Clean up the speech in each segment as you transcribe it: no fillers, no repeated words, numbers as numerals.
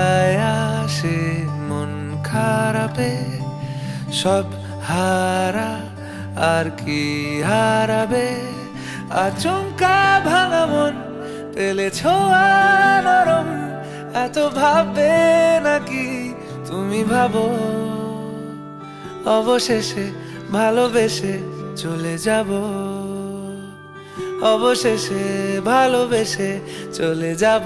যায় আসে মন খারাপে, সব হারা আর কি হারাবে। আচমকা ভাঙা মন পেলে ছোঁয়া নরম, এত ভাববে নাকি তুমি ভাবো। অবশেষে ভালোবেসে চলে যাব, অবশেষে ভালোবেসে চলে যাব।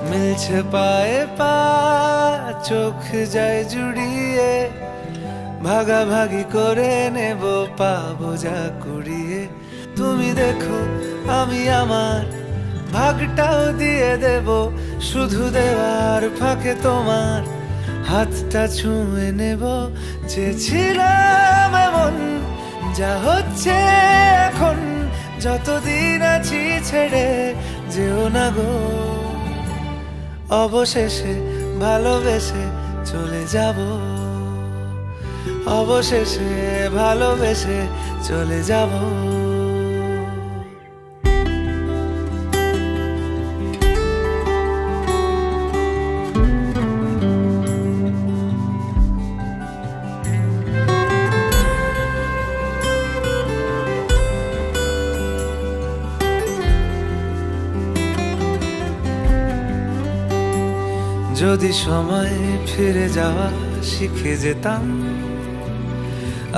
মিলছে পায়ে পা, চোখ যায় জুড়িয়ে, ভাগাভাগি করে নেব পাবো যা কুড়িয়ে। তুমি দেখো আমি আমার ভাগটাও দিয়ে দেব, শুধু দেওয়ার ফাঁকে তোমার হাতটা ছুঁয়ে নেব। চেয়েছিলাম এমন, যা হচ্ছে এখন, যতদিন আছি ছেড়ে যেও না গো। অবশেষে ভালোবেসে চলে যাব, অবশেষে ভালোবেসে চলে যাব। যদি সময় ফিরে যাওয়া শিখে যেতাম,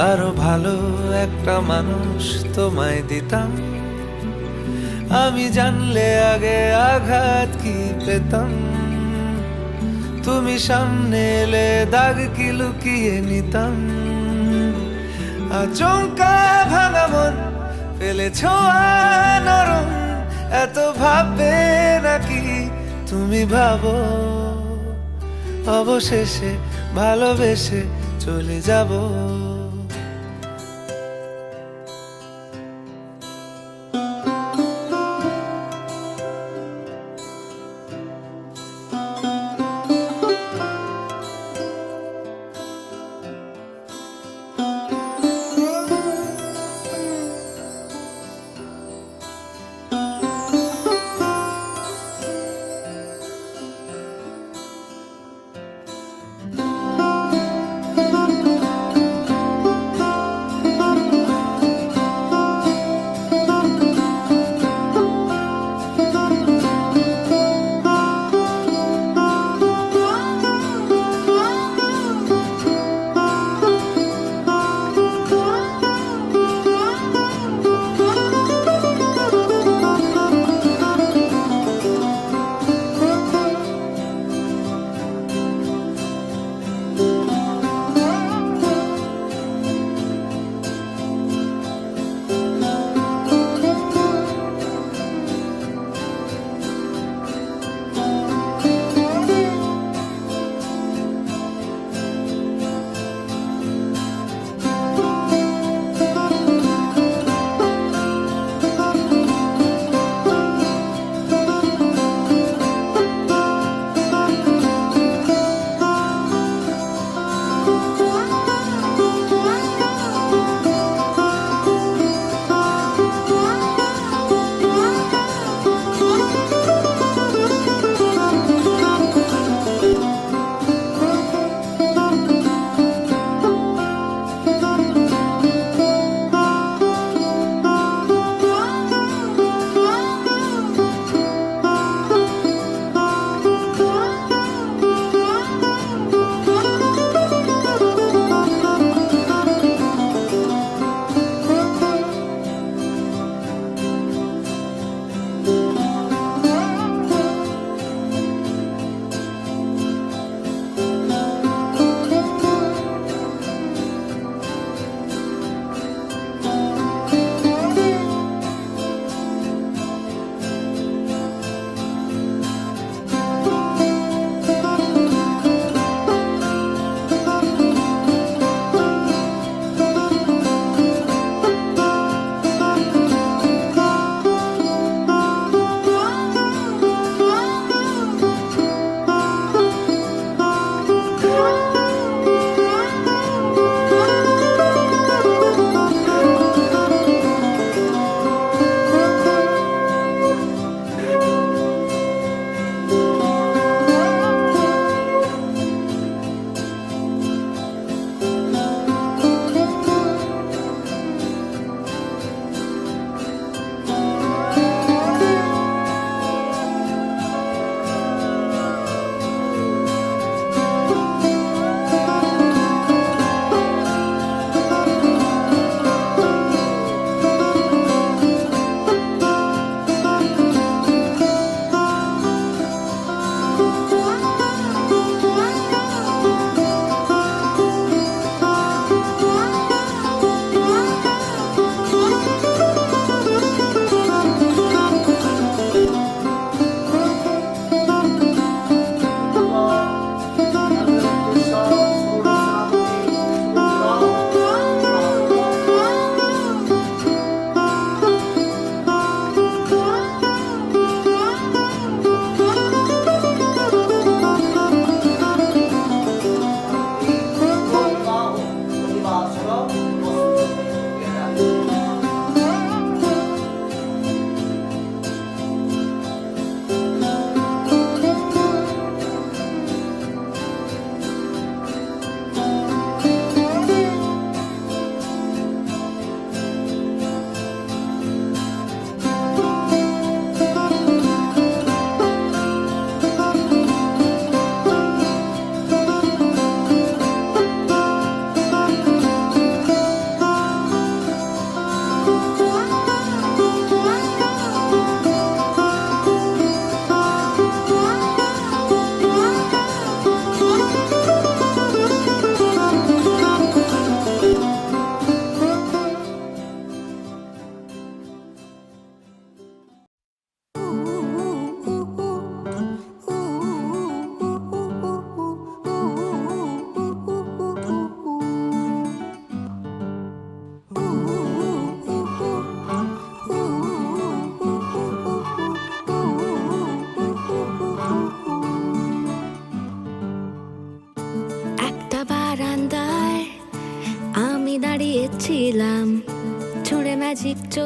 আরো ভালো একটা মানুষ তোমায় দিতাম। আমি জানলে আগে আঘাত কি পেতাম, তুমি সামনে এলে দাগ কি লুকিয়ে নিতাম। আচমকা ভাঙা মন পেলে ছোঁয়া নরম, এত ভাববে নাকি তুমি ভাবো। অবশেষে ভালোবেসে চলে যাব।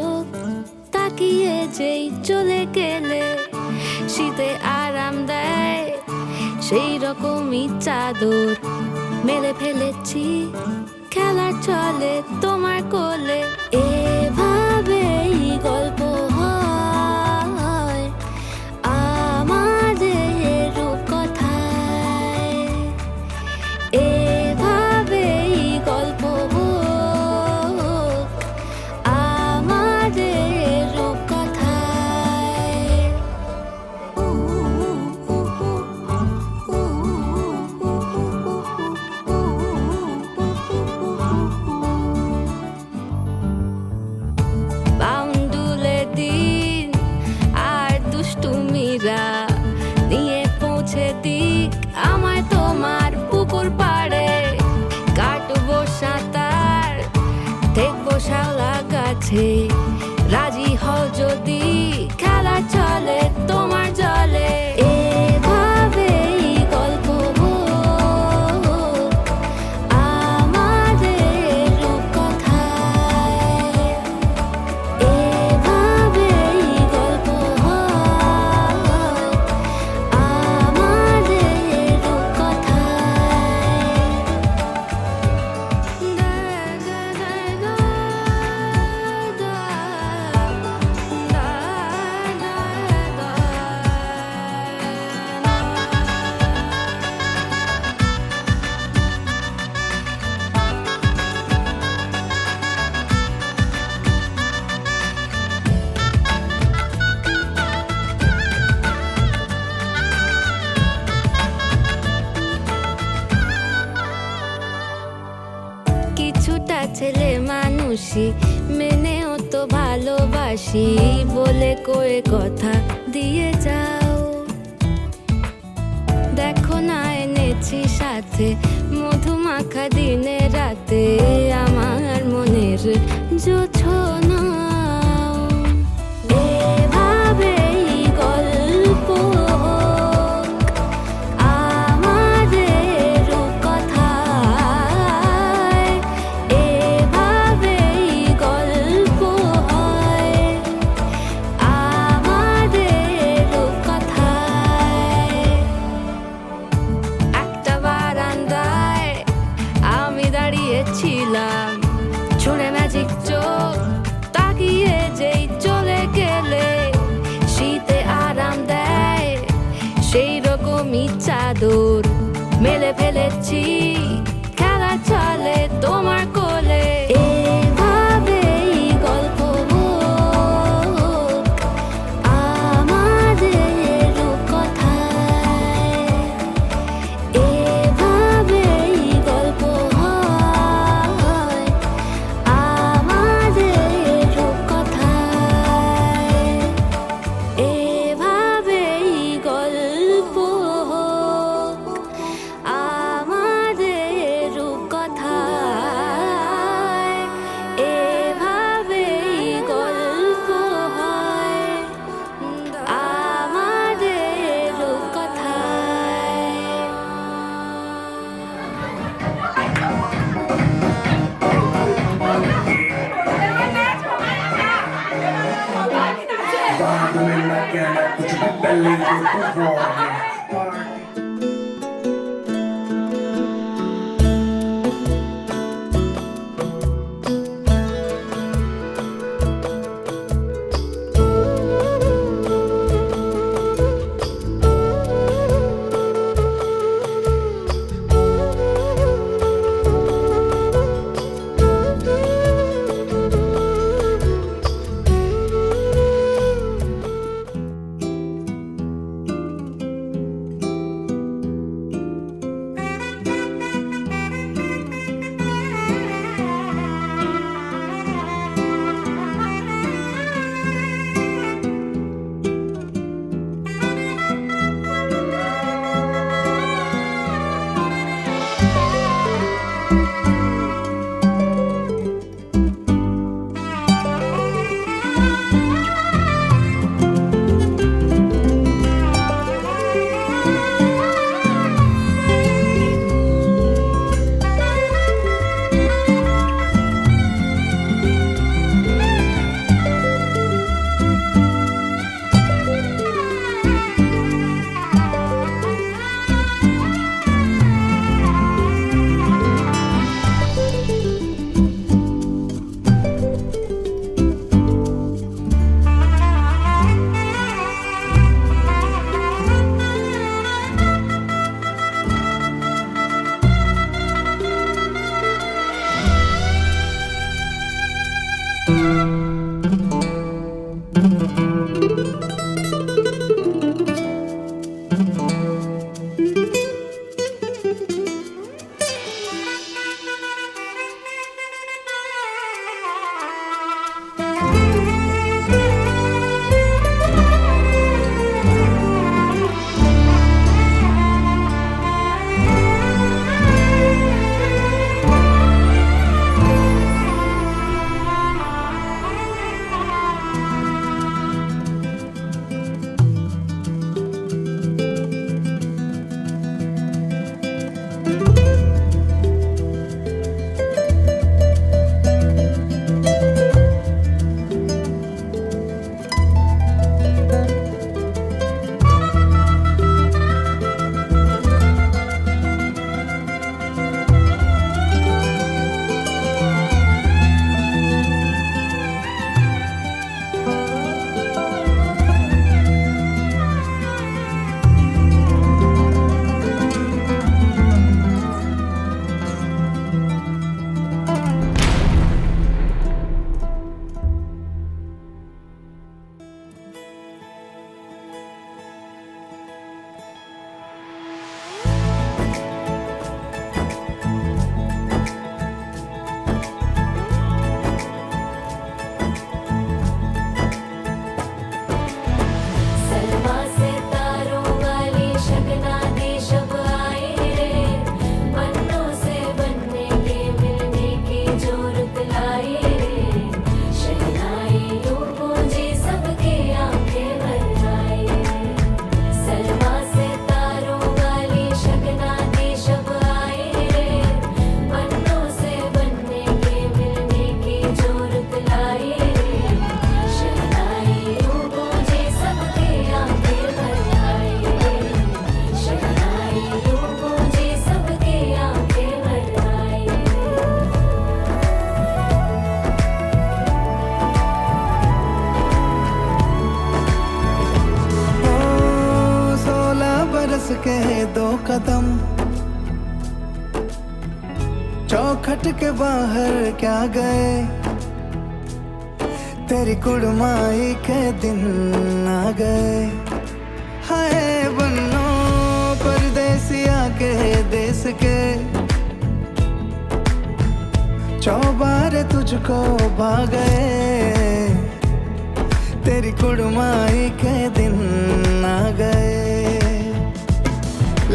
চোখ তাকিয়ে যেই চলে গেলে শীতে আরাম দেয় সেই রকমই চাদর মেলে ফেলেছি খেলার চলে তোমার কোলে। এভাবেই গল্প হয় আমাদের রূপকথায়, এভাবেই গল্প হোক আমাদের রূপকথায়। বাউন্ডুলে দিন আর দুষ্টুমিরা নিয়ে পৌঁছে দিক আমায় তোমার পুকুর পাড়ে। কাটবো সাঁতার দেখবো শাওলা গাছে, রাজি হও যদি খেলা চলে তোমার জলে। এভাবেই গল্প হোক আমাদের রূপকথায়, এভাবেই গল্প হয় আমাদের কিছুটা ছেলে মানুষই মেনেও তো ভালোবাসি বলে কয়ে কথা দিয়ে যাও। দেখো না এনেছি সাথে মধুমাখা দিনে রাতে আমার মনের জোছনা। এভাবেই গল্প হোক আমাদের রূপকথায়, এভাবেই গল্প হয় আমাদের রূপকথায়। একটা বারান্দায় আমি দাঁড়িয়েছিলাম, ছুঁড়ে ম্যাজিক চোখ তাকিয়ে যেই চলে গেলে শীতে আরাম দেয় সেই রকমই চাদর মেলে ফেলেছি খেলা চলে তোমার কোলে। এভাবেই গল্প হোক আমাদের রূপকথায়, এভাবেই গল্প হয় আমাদের রূপকথায়, এভাবেই গল্প হোক আমাদের রূপকথায়, এভাবেই গল্প হয় আমাদের রূপকথায়। Doing like that, put your belly with the raw. के बाहर क्या गए, तेरी कुड़माई के दिन आ गए। हाय बन्नो परदेसिया के देश के, चौबारे तुझको भा गए, तेरी कुड़माई के दिन आ गए।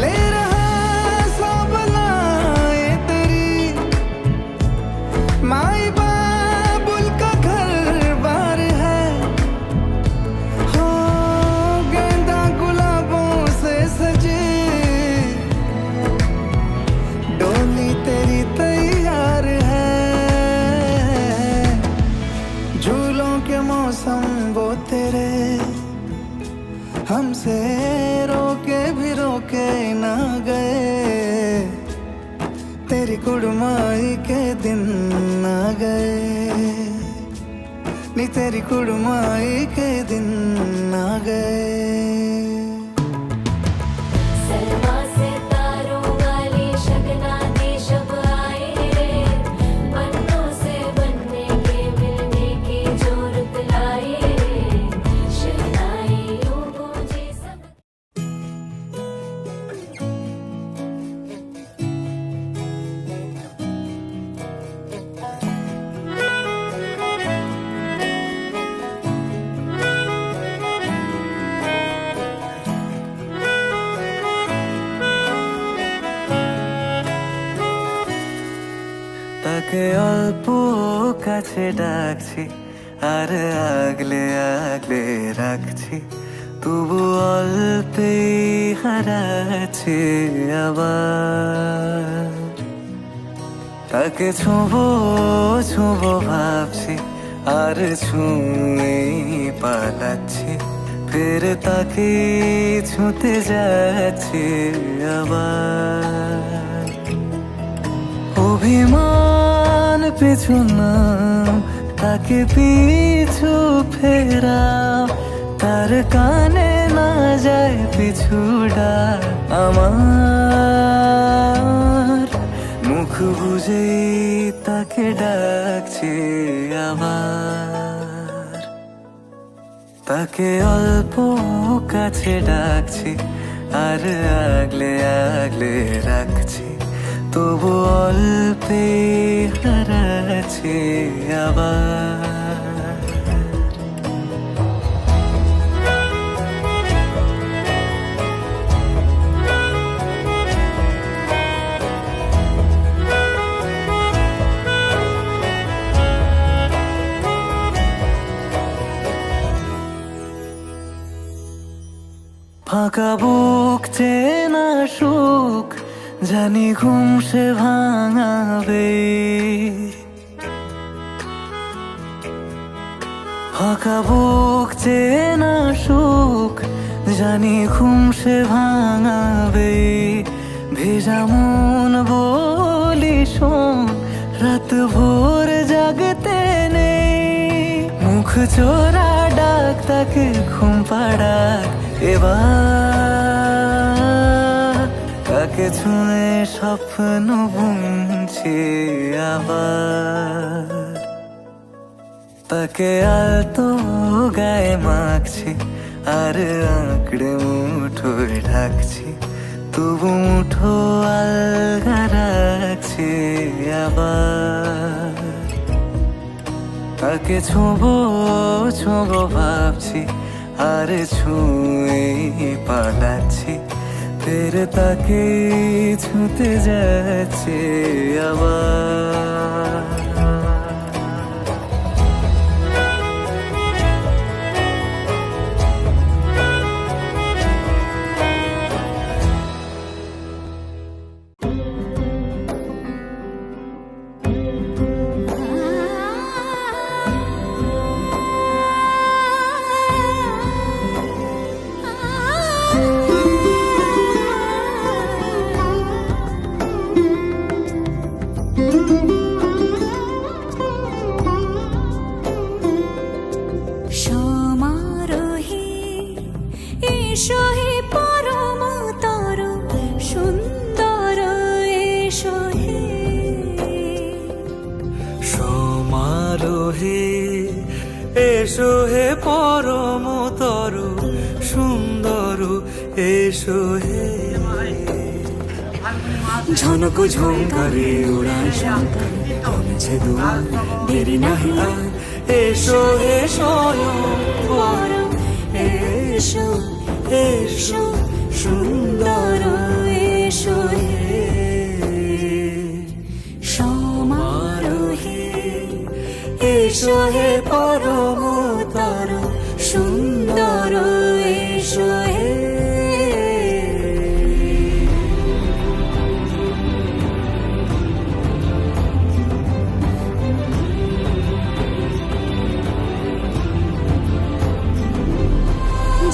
ले रहा सब लाए तेरी माई बाबुल का घर बार है, हो गेंदा गुलाबों से सजे डोली तेरी तैयार है। झूलों के मौसम वो तेरे, हमसे रोके भी रोके ना गए, तेरी कुड़माई के दिन आ गए, नी तेरी कुड़माई के दिन आ गए। सलमा से तारों वाली शगना दी शब आए रे, बन्नों से बनने के मिलने की जो रुत लाए रे, शहनाइयों गूंजे सब। তাকে অল্প কাছে ডাকছি আর আগলে আগলে রাখছি, তবু অল্পে হারাচ্ছে আবার। তাকে ছোঁবো ছোঁবো ভাবছি আর ছুঁয়ে পালাচ্ছি, ফের তাকে ছুঁতে যাচ্ছে আবার। অভিমান পিছু নাম, তাকে পিছু ফেরাও, তার কানে না যায় পিছু ডাক আমার। মুখ বুঝেই তাকে ডাকছে আবার। তাকে অল্প কাছে ডাকছি আর আগলে আগলে রাখছি, তবু অল্পে হারাচ্ছে আবার। ফাঁকা বুক চেনা সুখ জানি ঘুম সে ভাঙাবে, ফাঁকা বুক চেনা সুখ জানি ঘুম সে ভাঙাবে। ভেজা মন বলি শোন, রাত ভোর জাগতে নেই, মুখ চোরা ডাক তাকে ঘুম পাড়াক এবার। তাকে ছুঁয়ে স্বপ্ন বুনছি আবার। তাকে আলতো গায়ে মাখছি আর আঁকড়ে মুঠোয় ঢাকছি, তবু মুঠো আলগা রাখছি আবার। তাকে ছোঁবো ছোঁবো ভাবছি আর ছুঁয়ে পালাচ্ছি, ফের তাকে ছুঁতে যাচ্ছে আবার। এসো হে পরমতর সুন্দর এসো হে ঝনক ঝঙ্কারে ওড়ায় শঙ্কর কমেছে দুয়ার দেরি নাহি আর এসো হে স্বয়ং এসো এসো সুন্দর এসো হে সমারোহে এসো হে পরমতর সুন্দর এসো হে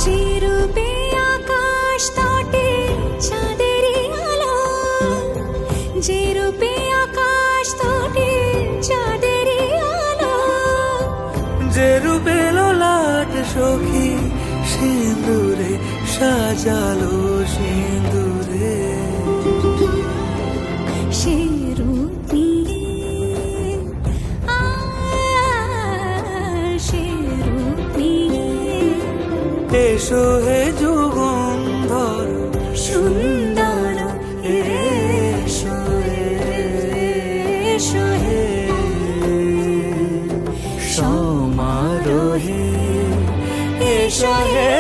যে রূপে আকাশ তটে চাঁদেরই আলো যে রূপে আকাশ তটে চাঁদেরই আলো যে রূপে ললাট সখী সিঁদুরে সাজালো সিঁদুরে সে রূপ নিয়ে সে রূপ নিয়ে এসো হে যুগন্ধর সুন্দর এসো এসো হে সমারোহে এসো হে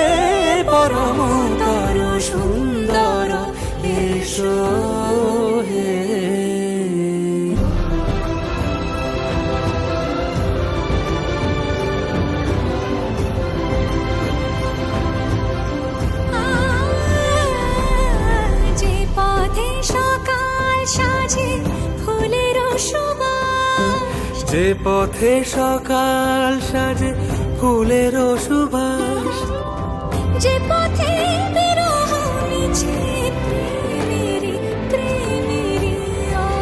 পরমতর সুন্দর এসো হে যে পথে সকাল সাজে ফুলের সুবাস যে পথে সকাল সাজে ফুলের সুবাস যে পথে বিরহ মিছে প্রেমেরই প্রেমেরই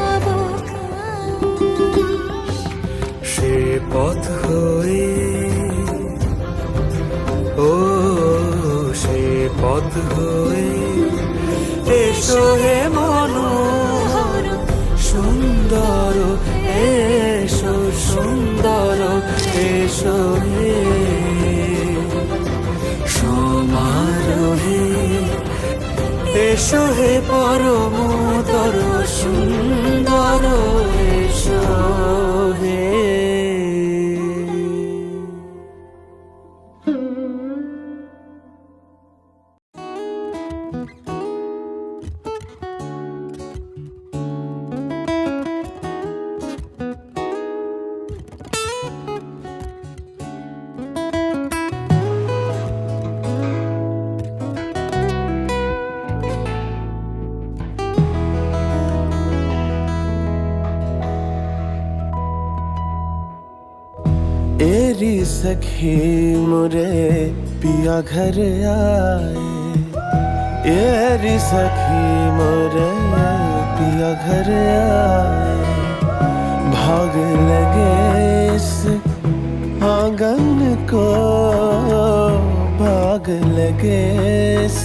অবকাশ সে পথ হয়ে ও সে পথ হয়ে এসো হে মনোহর সুন্দর এসো সুন্দর এসো হে সমারোহে এসো হে পরমতর সুন্দর এসো হে एरी सखी मुरे पिया घर आए एरी सखी मुरे पिया घर आए भाग लगे इस आंगन को भाग लगे इस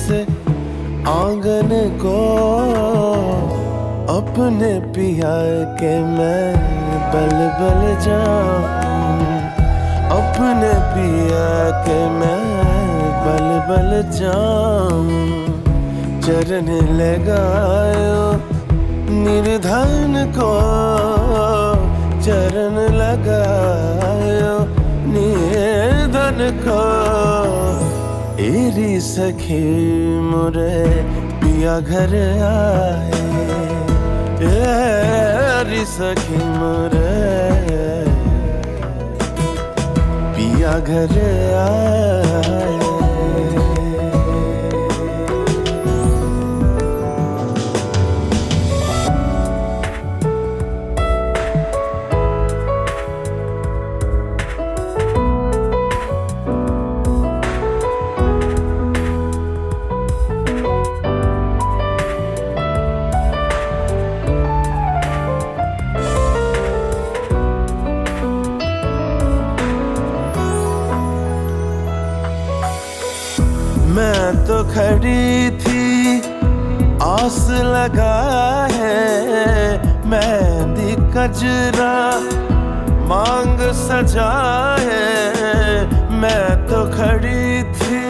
आंगन को अपने पिया के मैं बल बल जाऊं अपने पिया के मैं बल बल जाऊं चरण लगायो निर्धन को चरण लगायो निर्धन को एरी सखी मुरे पिया घर आए एरी सखी मुरे पिया घर आए मैं तो खड़ी थी आस लगा है मेहंदी कजरा मांग सजा है मैं तो खड़ी थी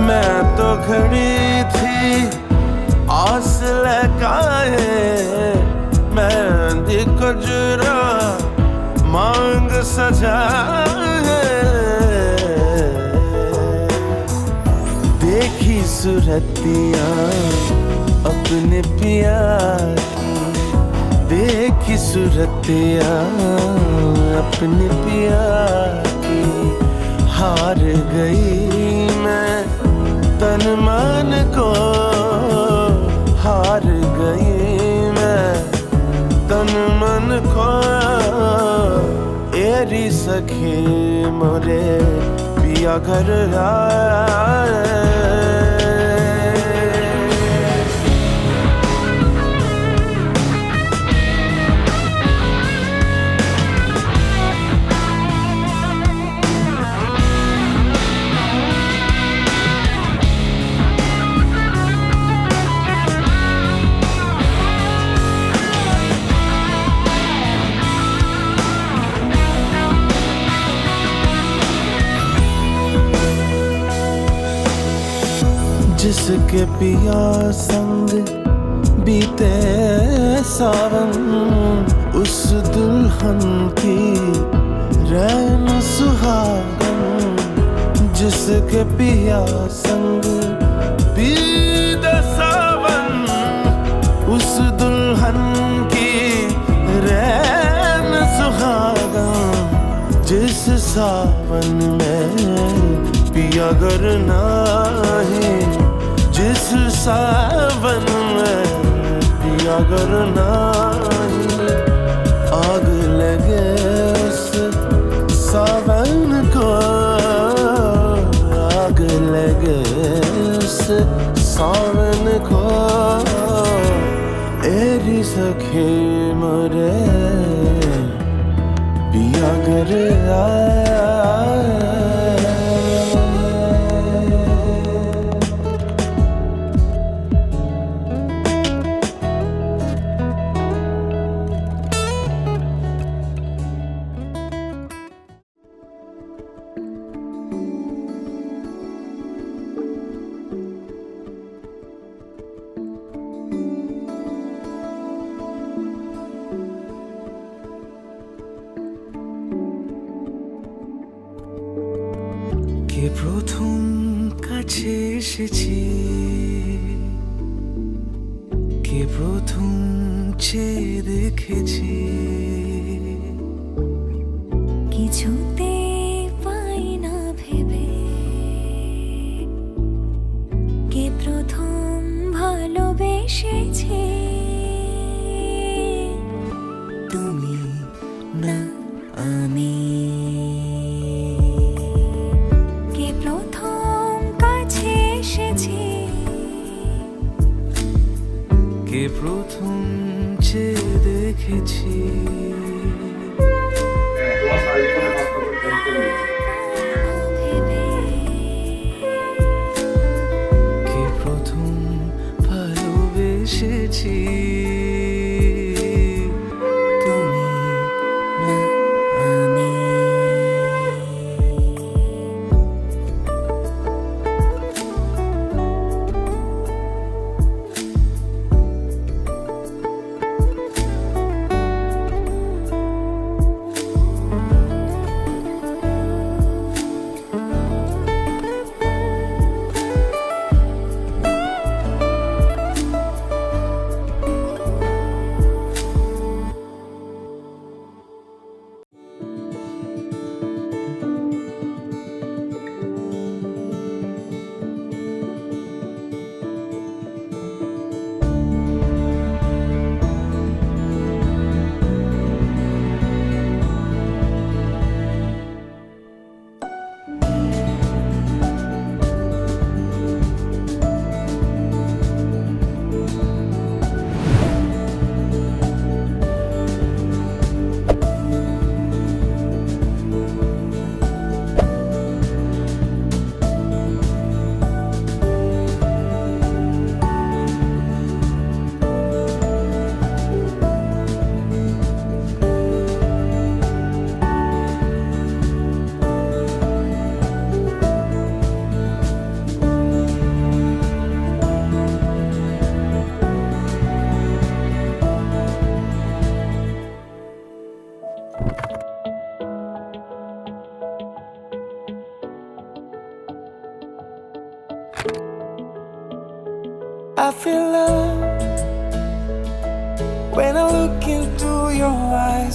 मैं तो खड़ी थी आस लगाए मेहंदी कजरा मांग सजाए देखी सूरतियाँ अपने पिया की देखी सूरतियाँ अपने पिया की हार गई मैं तन मन को हार गई मैं तन मन को एरी सखी मोरे पिया घर आए जिसके पिया संग बीते सावन उस दुल्हन की रैन सुहागन जिसके पिया संग बीते सावन उस दुल्हन की रैन सुहागन जिस सावन में पिया घर नाही जिस सावन में पिया घर नाही आग लगे उस सावन को आग लगे उस सावन को एरी सखी मोरे पिया घर आए কে প্রথম কাছে এসেছি কে প্রথম চেয়ে দেখেছি কিছুতে পাই না ভেবে কে প্রথম ভালোবেসেছে তুমি না আমি কে প্রথম কাছে এসেছে কে প্রথম চেয়ে দেখেছি ভেবে কে প্রথম ভালোবেসেছি তুমি না আমি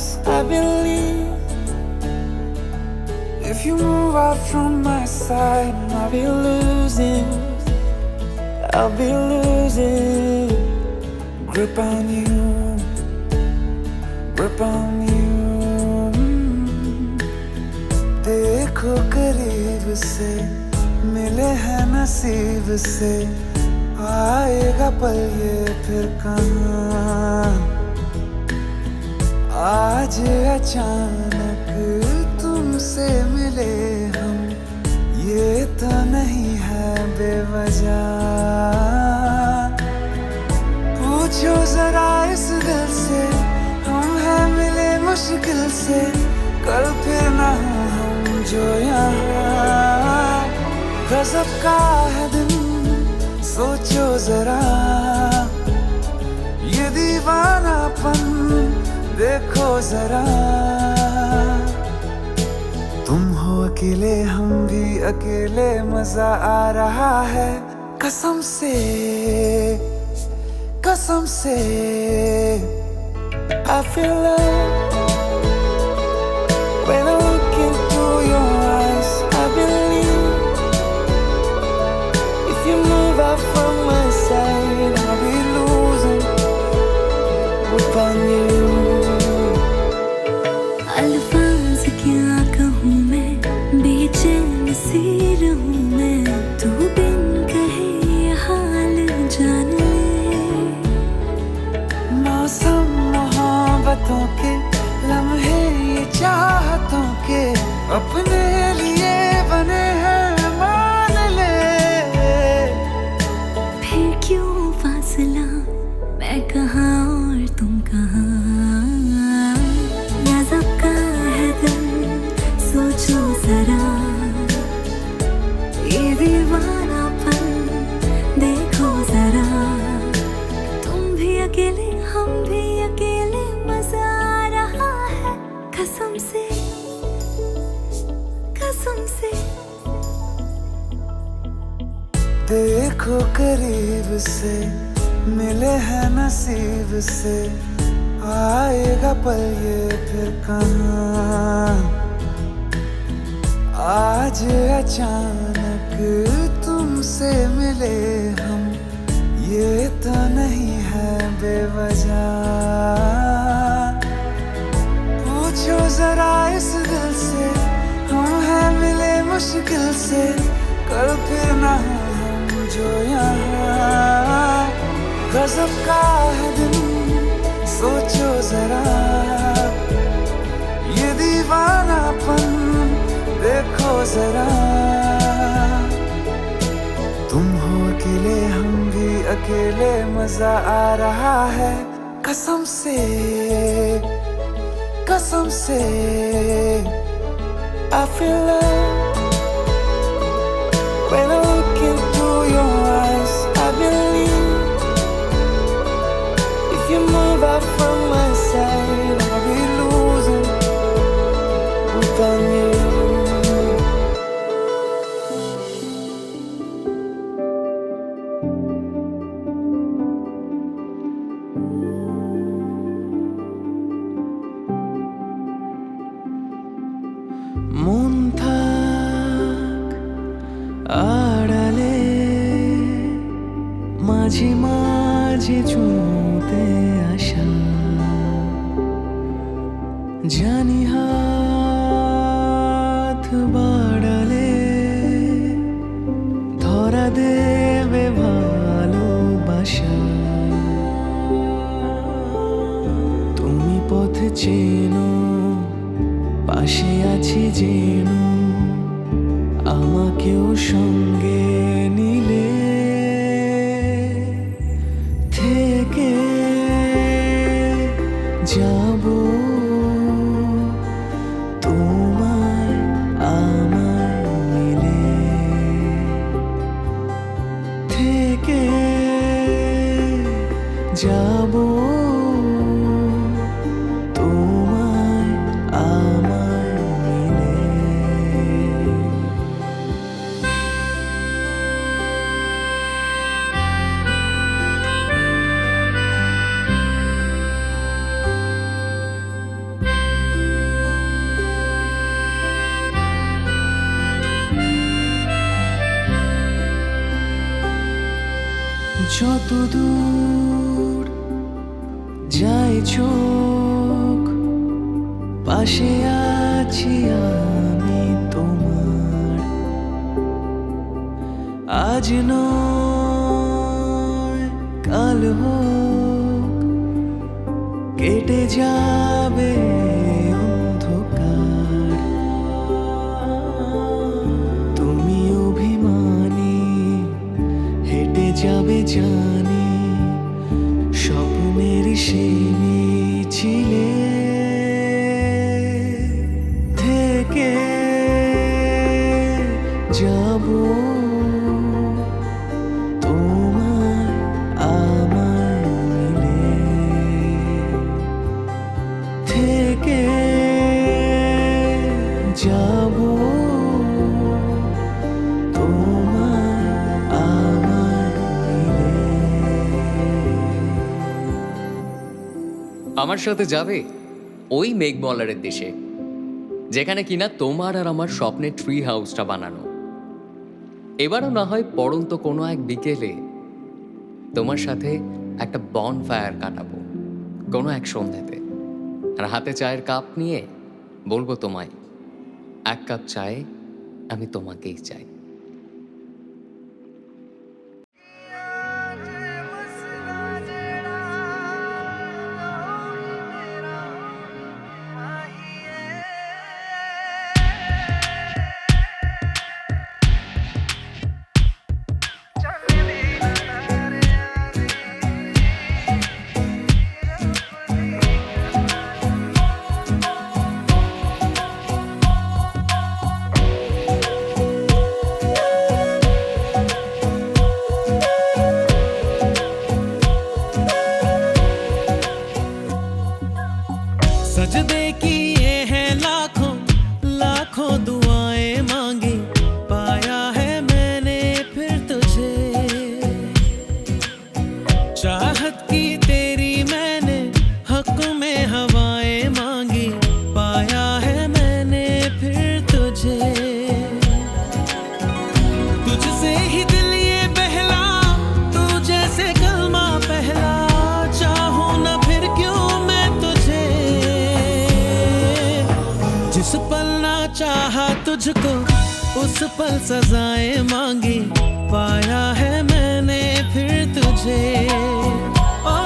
eyes, I believe. If you move out from my side, I'll be losing. I'll be losing grip on you, grip on you. देखो करीब से, मिले हैं नसीब से, आएगा पल ये फिर कहाँ। आज अचानक तुमसे मिले हम, ये तो नहीं है बेवजह। पूछो जरा इस दिल से, हम हैं मिले मुश्किल से, कल फिर ना हो हम जो यहाँ। गजब का है दिन, सोचो जरा, ये दीवानापन देखो जरा। तुम हो अकेले, हम भी अकेले, मजा आ रहा है कसम से, कसम से। I feel love when I look into your eyes. I believe if you move out from my side, I'll be losing upon you. अल्फाज क्या कहूँ मैं, बेचैन सी रहूँ मैं, तू बिन कहे ये हाल जान ले। मौसम मोहब्बतों के, लम्हे ये चाहतों के, अपने लिए बने हैं मान ले। फिर क्यों फासला, मैं कहाँ और तुम कहाँ। गजब का है दिल, सोचो जरा, ये दीवानापन देखो जरा। तुम भी अकेले, हम भी अकेले, मजा आ रहा है कसम से, कसम से। देखो करीब से, मिले हैं नसीब से, आएगा पल ये फिर कहाँ। आज अचानक तुमसे मिले हम, ये तो नहीं है बेवजह। पूछो जरा इस दिल से, हम हैं मिले मुश्किल से, कल फिर ना हो हम जो यहाँ। गजब का है दिन, सोचो जरा, ये दीवानापन देखो जरा। तुम हो अकेले, हम भी अकेले, मजा आ रहा है कसम से, कसम से। I feel love when I look into your eyes. I believe if you move out from my side, I'll be losing upon you. মন থাক আড়ালে, মাঝে মাঝে ছুঁতে আসা, জানি হাত বাড়ালে ধরা দেবে ভালোবাসা। তুমি পথ চেনো, পাশে আছি যেন, আমাকেও সঙ্গে নিলে থেকে যাব তোমায় আমায় মিলে, থেকে যাব তোমায় আমায় মিলে। যত দূর যায় চোখ, পাশে আছি আমি তোমার। আজ নয় কাল হোক, কেটে যাবে অন্ধকার। তুমি অভিমানী হেঁটে যাবে জানি, স্বপ্নের সেই মিছিলে থেকে যাব তোমার আমার মিলে, থেকে যাব তোমার আমার মিলে। আমার সাথে যাবে ওই মেঘমলারের দেশে, যেখানে কিনা তোমার আর আমার স্বপ্নের ট্রি হাউসটা বানানো। এবারও না হয় পড়ন্ত কোনো এক বিকেলে তোমার সাথে একটা বন ফায়ার কাটাবো কোনো এক সন্ধ্যেতে, আর হাতে চায়ের কাপ নিয়ে বলবো তোমায়, এক কাপ চায়ে আমি তোমাকেই চাই। सजदे किए हैं लाखों लाखों दुआएं मांगी, पाया है मैंने फिर तुझे। चाहत की तेरी मैंने हक में हवाएं मांगी, पाया है मैंने फिर तुझे। तुझसे ही दिल ये बहला, तू जैसे कलमा पहला, चाहूं ना फिर क्यों मैं तुझे। जिस पल ना चाहा तुझको उस पल सजाएं मांगी, पाया है मैंने फिर तुझे। ओ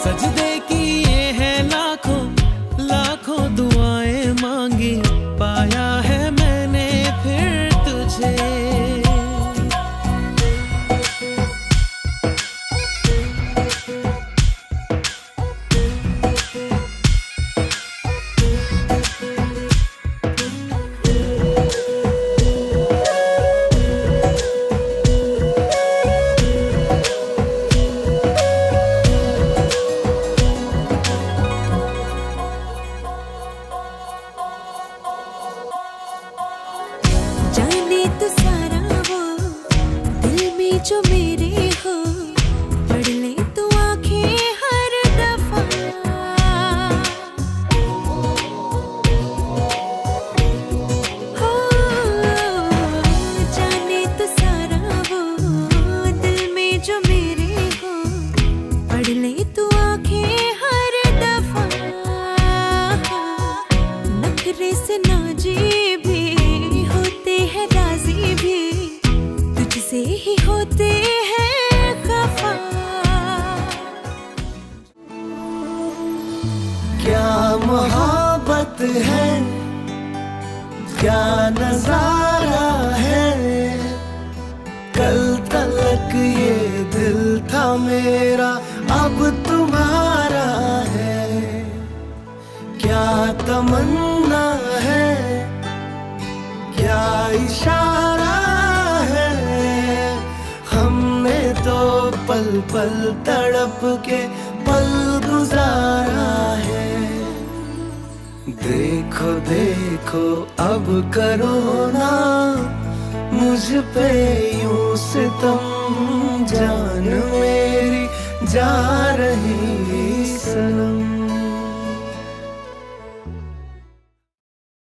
सजदे किए हैं लाखों लाखों दुआएं मांगी, पाया है मैंने फिर तुझे। जाने तो सारा वो दिल में जो मेरे हो, पढ़ ले तू आंखें हर दफा। हो जाने तो सारा वो दिल में जो मेरे हो, पढ़ ले तू आंखें हर दफा। नखरे से नाजी भी होते हैं, राजी भी तुझसे ही होते हैं खफा। क्या मोहब्बत है, क्या नजारा है। कल तक ये दिल था मेरा, अब तुम्हारा है। क्या तमन्ना है, क्या इशारा है। हमने तो पल पल तड़प के पल गुजारा है। देखो देखो अब करो ना मुझ पे यूं सितम, जान मेरी जा रही सनम।